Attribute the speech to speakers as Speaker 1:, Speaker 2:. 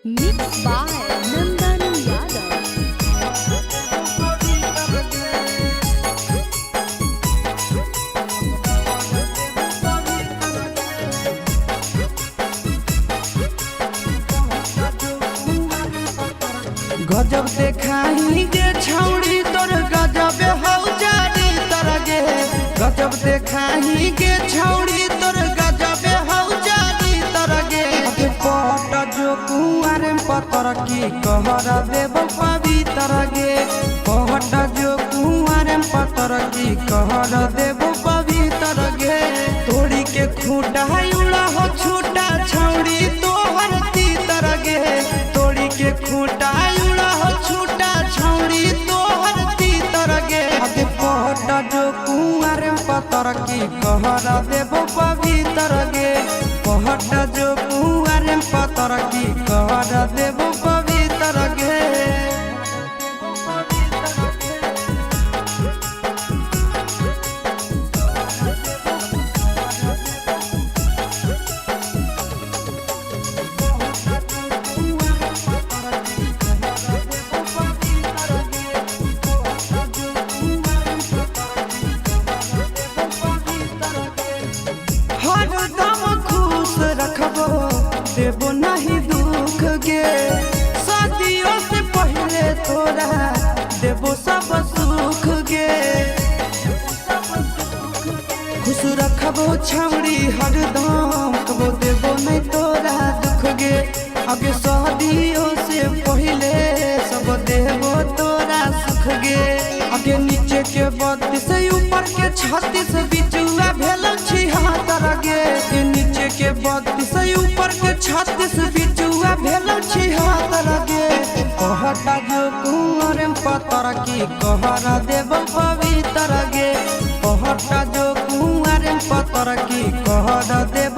Speaker 1: Mixed by Nandan Yadav.
Speaker 2: गजब देखाई गे छौड़ी तोर गजब हौ जारी तरगे। गजब देखाई गे छौड़ी तोर गजब हौ जारी तरगे। पट जो कुआर पतर की कहरा देव पवित्र गे। पट जो कुआर पतर की कहरा देव पवित्र गे। तोड़ी के खूटा उड़ा हो छूटा छौड़ी तोहर तीतर गे। तोड़ी के खूटा उड़ा हो छूटा छौड़ी तोहर तीतर गे। पट जो कुआर पतर की कहरा देव पवित्र गे। पट जो कुआर पतर की कहरा देव पवित्र गे। हरदम खुश रखबो देबो नहीं दुख गे। शादियों से पहले तोरा देबो सब सुख गे। खुश रखबो छौड़ी हरदम कबो देबो नहीं तोरा दुख गे। आगे शादियों से पहले सब देबो तोरा सुख गे। आगे नीचे के 32 ऊपर के 36 बिचुआ भेल छिहत्तर गे। नीचे के 32 ऊपर के 36 बिचुआ भेल छिहत्तर गे। कहता जो कुंवर पतर की कहरा देव पवित्र गे। कहता जो कुंवर पतर की कहरा देव